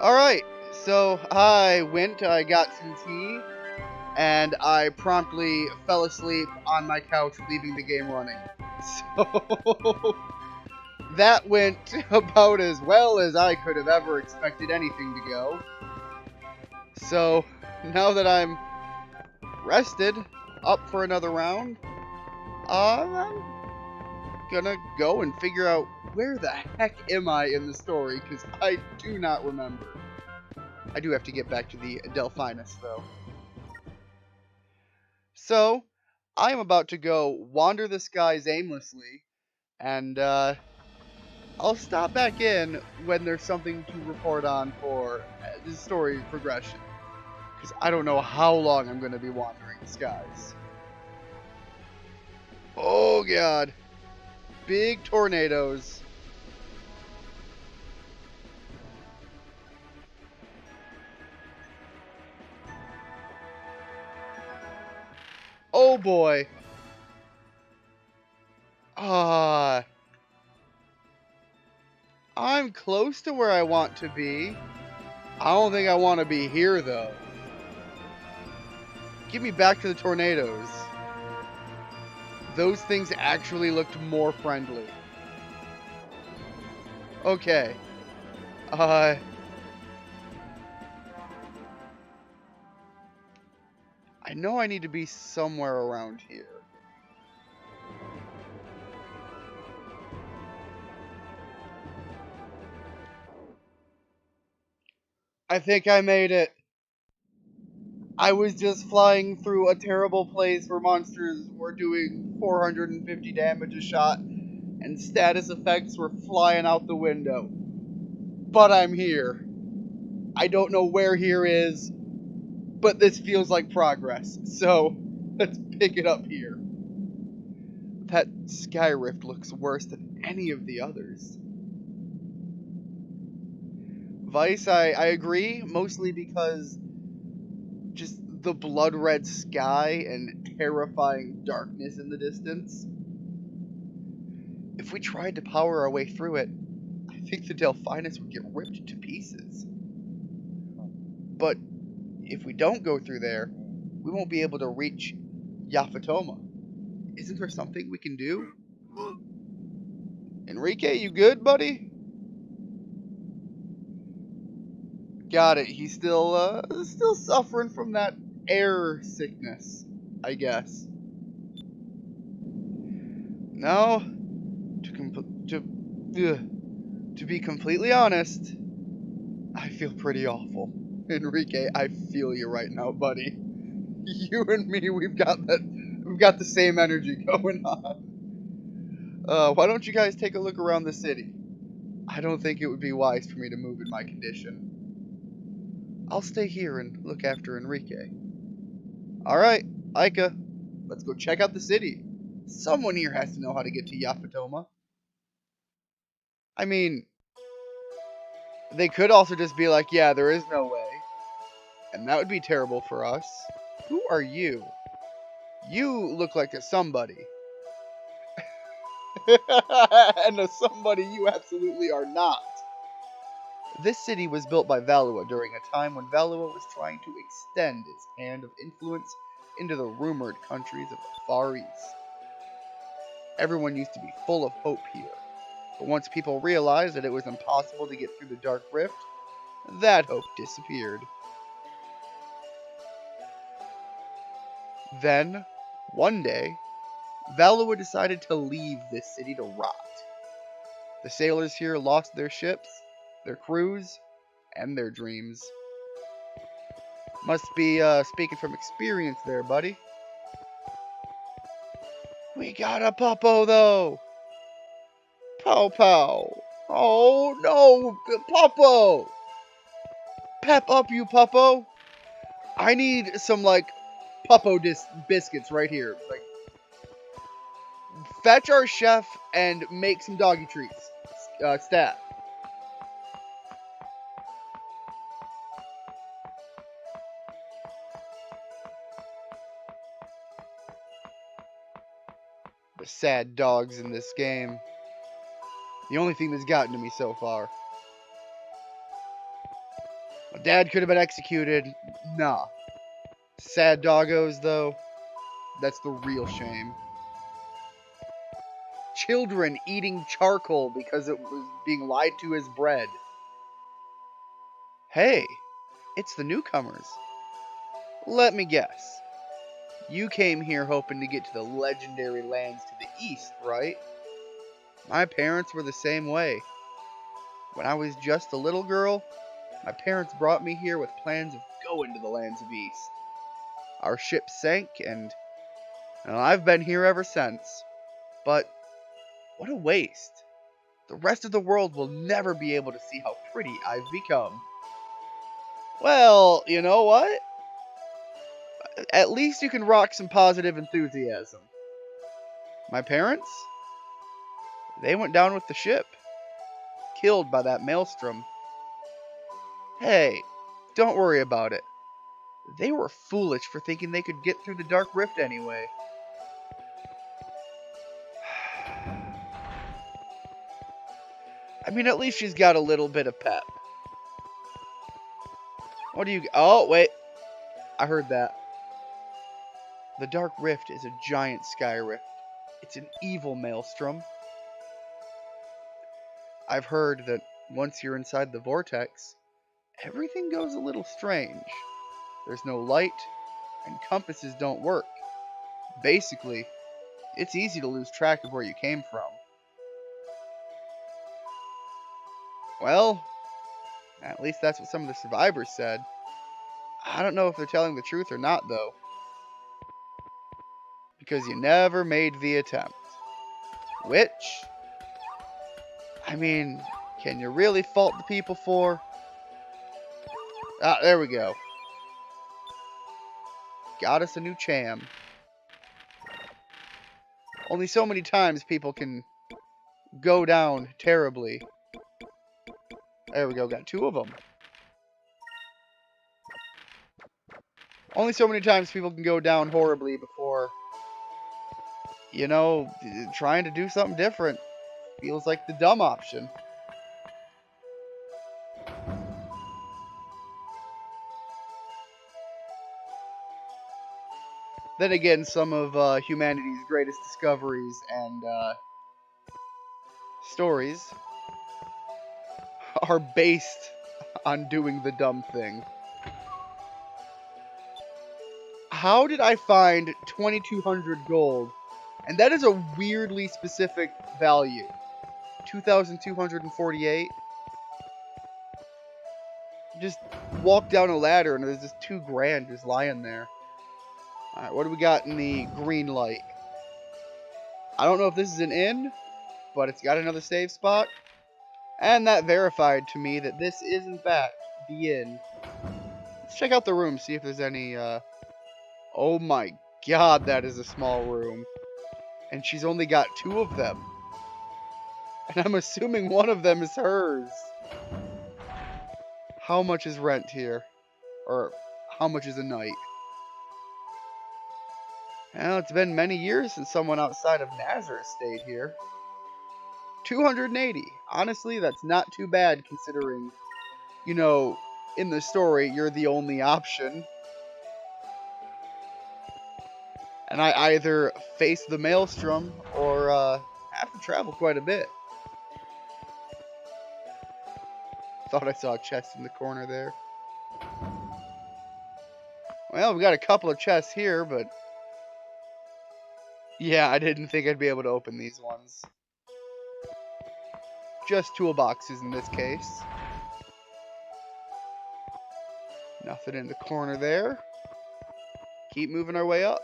Alright, so I got some tea, and I promptly fell asleep on my couch, leaving the game running. So, that went about as well as I could have ever expected anything to go. So, now that I'm rested, up for another round, I'm gonna go and figure out where the heck am I in the story, because I do not remember. I do have to get back to the Delphinus, though. So, I am about to go wander the skies aimlessly, and I'll stop back in when there's something to report on for the story progression. Because I don't know how long I'm going to be wandering the skies. Oh, God. Big tornadoes. Oh, boy. I'm close to where I want to be. I don't think I want to be here, though. Get me back to the tornadoes. Those things actually looked more friendly. Okay. I know I need to be somewhere around here. I think I made it. I was just flying through a terrible place where monsters were doing 450 damage a shot, and status effects were flying out the window. But I'm here. I don't know where here is, but this feels like progress. So, let's pick it up here. That sky rift looks worse than any of the others. Vice, I agree, mostly because just the blood red sky and terrifying darkness in the distance. If we tried to power our way through it, I think the Delphinus would get ripped to pieces. But if we don't go through there, we won't be able to reach Yaphetoma. Isn't there something we can do? Enrique, you good, buddy? Got it. He's still suffering from that air sickness, I guess. No, to be completely honest, I feel pretty awful. Enrique, I feel you right now, buddy. You and me, we've got the same energy going on. Why don't you guys take a look around the city? I don't think it would be wise for me to move in my condition. I'll stay here and look after Enrique. Alright, Aika, let's go check out the city. Someone here has to know how to get to Yaphetoma. I mean, they could also just be like, yeah, there is no way. And that would be terrible for us. Who are you? You look like a somebody. And a somebody you absolutely are not. This city was built by Valua during a time when Valua was trying to extend its hand of influence into the rumored countries of the Far East. Everyone used to be full of hope here, but once people realized that it was impossible to get through the Dark Rift, that hope disappeared. Then, one day, Valua decided to leave this city to rot. The sailors here lost their ships, their crews, and their dreams. Must be speaking from experience there, buddy. We got a puppo, though. Pow pow. Oh, no, puppo. Pep up, you puppo. I need some, like, puppo biscuits right here. Like, fetch our chef and make some doggy treats. Stat. The sad dogs in this game. The only thing that's gotten to me so far. My dad could have been executed. Nah. Sad doggos, though. That's the real shame. Children eating charcoal because it was being lied to as bread. Hey, it's the newcomers. Let me guess. You came here hoping to get to the legendary lands to the east, right? My parents were the same way. When I was just a little girl, my parents brought me here with plans of going to the lands of east. Our ship sank, and well, I've been here ever since. But what a waste. The rest of the world will never be able to see how pretty I've become. Well, you know what? At least you can rock some positive enthusiasm. My parents? They went down with the ship. Killed by that maelstrom. Hey, don't worry about it. They were foolish for thinking they could get through the Dark Rift anyway. I mean, at least she's got a little bit of pep. What do you... Oh, wait. I heard that. The Dark Rift is a giant sky rift. It's an evil maelstrom. I've heard that once you're inside the vortex, everything goes a little strange. There's no light, and compasses don't work. Basically, it's easy to lose track of where you came from. Well, at least that's what some of the survivors said. I don't know if they're telling the truth or not, though. Because you never made the attempt. Which, I mean, can you really fault the people for? Ah, there we go. Got us a new cham. Only so many times people can go down terribly. There we go, got two of them. Only so many times people can go down horribly before, you know, trying to do something different feels like the dumb option. Then again, some of humanity's greatest discoveries and stories are based on doing the dumb thing. How did I find 2,200 gold? And that is a weirdly specific value. 2,248. Just walk down a ladder and there's just 2 grand just lying there. Alright, what do we got in the green light? I don't know if this is an inn, but it's got another save spot. And that verified to me that this is in fact the inn. Let's check out the room, see if there's any, Oh my god, that is a small room. And she's only got 2 of them. And I'm assuming one of them is hers. How much is rent here? Or how much is a night? Well, it's been many years since someone outside of Nazareth stayed here. 280. Honestly, that's not too bad considering, you know, in the story, you're the only option. And I either face the maelstrom or have to travel quite a bit. Thought I saw a chest in the corner there. Well, we got a couple of chests here, but yeah, I didn't think I'd be able to open these ones. Just toolboxes in this case. Nothing in the corner there. Keep moving our way up.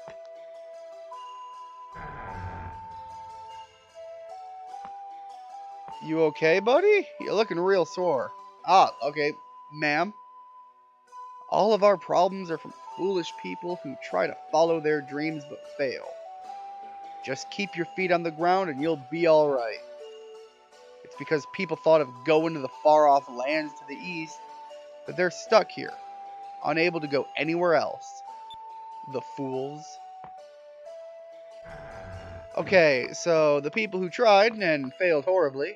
You okay, buddy? You're looking real sore. Ah, okay, ma'am. All of our problems are from foolish people who try to follow their dreams but fail. Just keep your feet on the ground and you'll be alright. It's because people thought of going to the far-off lands to the east that they're stuck here, unable to go anywhere else. The fools. Okay, so the people who tried and failed horribly.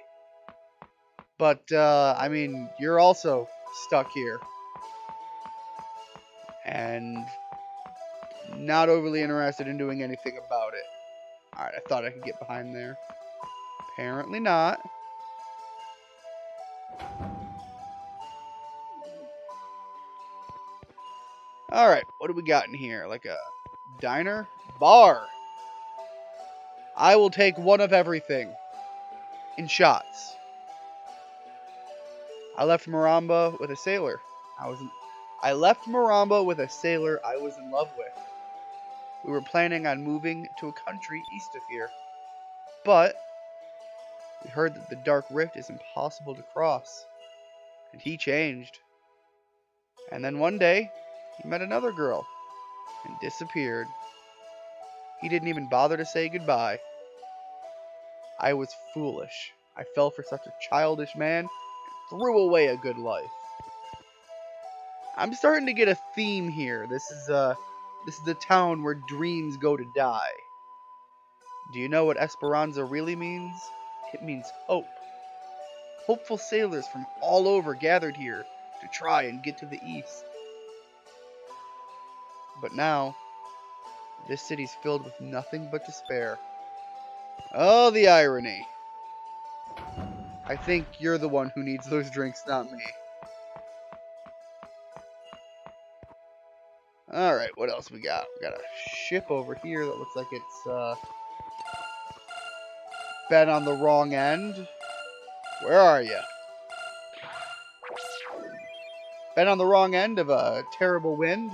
But, I mean, you're also stuck here. and not overly interested in doing anything about it. Alright, I thought I could get behind there. Apparently not. Alright, what do we got in here? Like a diner? Bar. I will take one of everything. In shots. I left Maramba with a sailor. I left Maramba with a sailor I was in love with. We were planning on moving to a country east of here. But we heard that the Dark Rift is impossible to cross. And he changed. And then one day, he met another girl. And disappeared. He didn't even bother to say goodbye. I was foolish. I fell for such a childish man and threw away a good life. I'm starting to get a theme here. This is the town where dreams go to die. Do you know what Esperanza really means? It means hope. Hopeful sailors from all over gathered here to try and get to the east. But now, this city's filled with nothing but despair. Oh, the irony. I think you're the one who needs those drinks, not me. Alright, what else we got? We got a ship over here that looks like it's been on the wrong end. Where are you? Been on the wrong end of a terrible wind.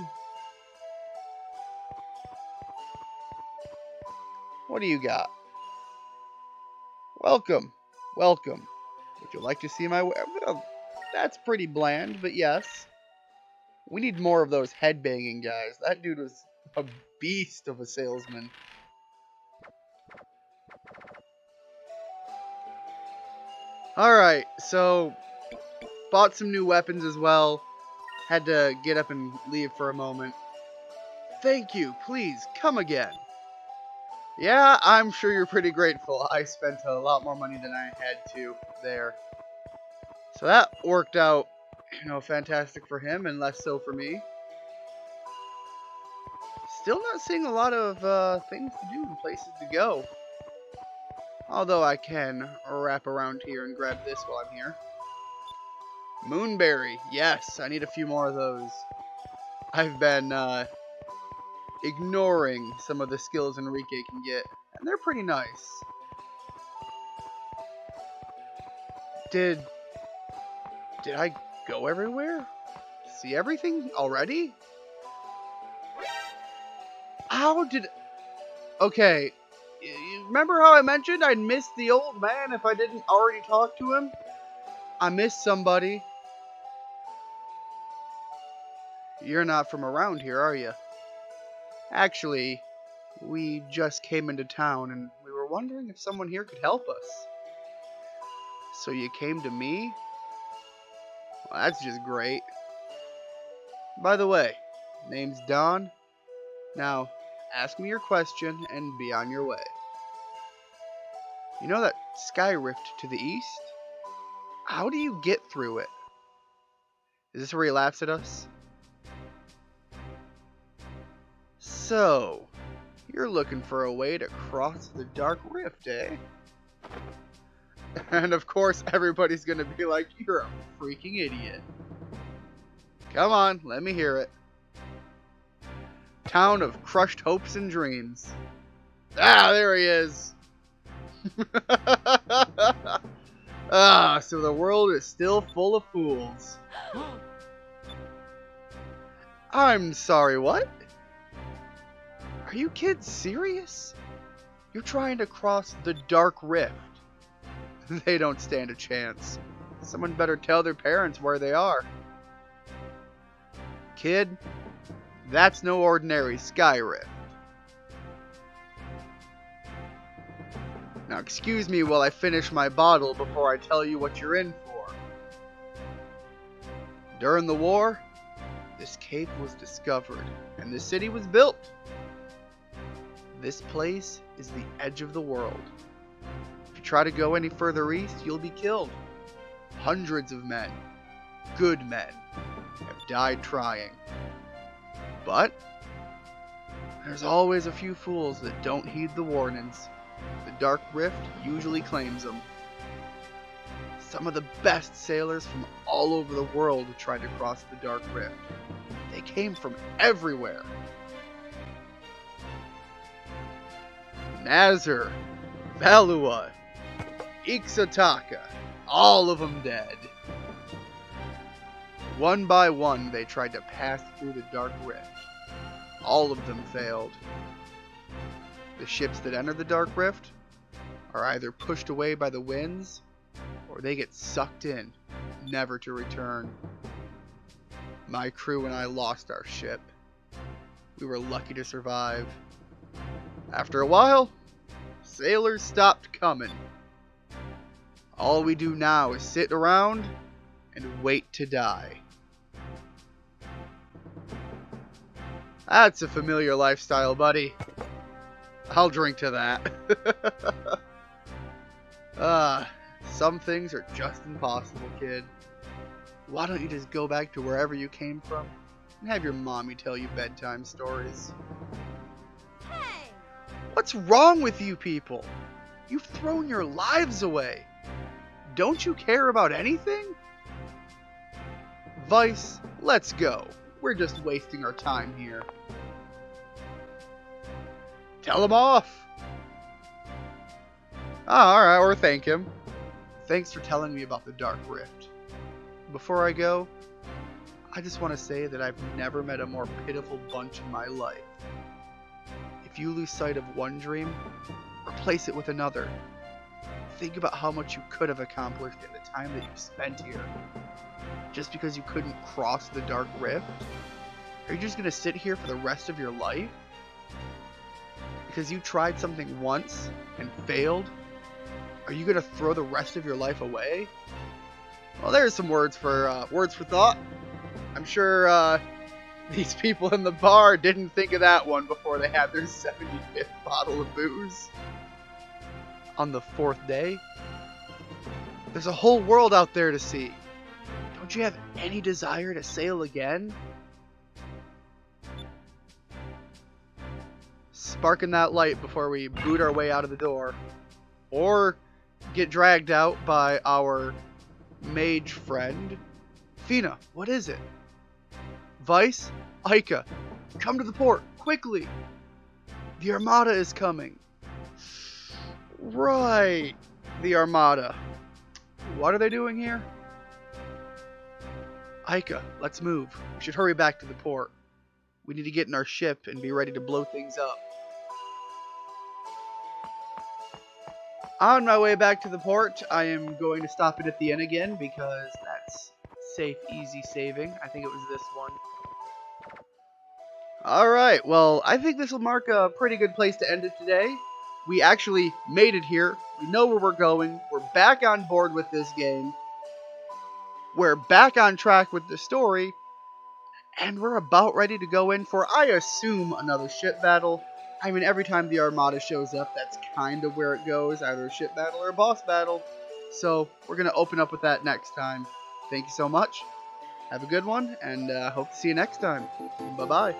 What do you got? Welcome. Welcome. Would you like to see my... Well, that's pretty bland, but yes. We need more of those headbanging guys. That dude was a beast of a salesman. Alright, so... Bought some new weapons as well. Had to get up and leave for a moment. Thank you. Please, come again. Yeah, I'm sure you're pretty grateful. I spent a lot more money than I had to there. So that worked out, fantastic for him and less so for me. Still not seeing a lot of things to do and places to go. Although I can wrap around here and grab this while I'm here. Moonberry. Yes, I need a few more of those. I've been ignoring some of the skills Enrique can get, and they're pretty nice. Did I go everywhere? See everything already? How did... Okay, you remember how I mentioned I'd miss the old man if I didn't already talk to him? I missed somebody. You're not from around here, are you? Actually, we just came into town and we were wondering if someone here could help us. So you came to me? Well, that's just great. By the way, name's Don. Now, ask me your question and be on your way. You know that sky rift to the east? How do you get through it? Is this where he laughs at us? So, you're looking for a way to cross the Dark Rift, eh? And of course, everybody's gonna be like, you're a freaking idiot. Come on, let me hear it. Town of crushed hopes and dreams. Ah, there he is. Ah, so the world is still full of fools. I'm sorry, what? Are you kids serious? You're trying to cross the Dark Rift. They don't stand a chance. Someone better tell their parents where they are. Kid, that's no ordinary sky rift. Now excuse me while I finish my bottle before I tell you what you're in for. During the war, this cave was discovered and the city was built. This place is the edge of the world. If you try to go any further east, you'll be killed. Hundreds of men, good men, have died trying. But there's always a few fools that don't heed the warnings. The Dark Rift usually claims them. Some of the best sailors from all over the world tried to cross the Dark Rift. They came from everywhere. Nazar, Valua, Ixotaka, all of them dead. One by one, they tried to pass through the Dark Rift. All of them failed. The ships that enter the Dark Rift are either pushed away by the winds, or they get sucked in, never to return. My crew and I lost our ship. We were lucky to survive. After a while, sailors stopped coming. All we do now is sit around and wait to die. That's a familiar lifestyle, buddy. I'll drink to that. Some things are just impossible, kid. Why don't you just go back to wherever you came from and have your mommy tell you bedtime stories? Hey! What's wrong with you people? You've thrown your lives away. Don't you care about anything? Vice, let's go. We're just wasting our time here. Tell him off. Alright, or thank him. Thanks for telling me about the Dark Rift. Before I go, I just want to say that I've never met a more pitiful bunch in my life. If you lose sight of one dream, replace it with another. Think about how much you could have accomplished in the time that you spent here. Just because you couldn't cross the Dark Rift? Are you just going to sit here for the rest of your life? Because you tried something once and failed? Are you going to throw the rest of your life away? Well, there's some words for thought. I'm sure these people in the bar didn't think of that one before they had their 75th bottle of booze. On the 4th day, there's a whole world out there to see. Don't you have any desire to sail again? Sparking that light before we boot our way out of the door. Or get dragged out by our mage friend. Fina, what is it? Vice? Aika, come to the port, quickly! The Armada is coming. Right, the Armada. What are they doing here? Aika, let's move. We should hurry back to the port. We need to get in our ship and be ready to blow things up. On my way back to the port, I am going to stop it at the inn again because that's safe, easy saving. I think it was this one. Alright, well, I think this will mark a pretty good place to end it today. We actually made it here. We know where we're going. We're back on board with this game. We're back on track with the story. And we're about ready to go in for, I assume, another ship battle. I mean, every time the Armada shows up, that's kind of where it goes. Either a ship battle or a boss battle. So, we're going to open up with that next time. Thank you so much. Have a good one, and hope to see you next time. Bye-bye.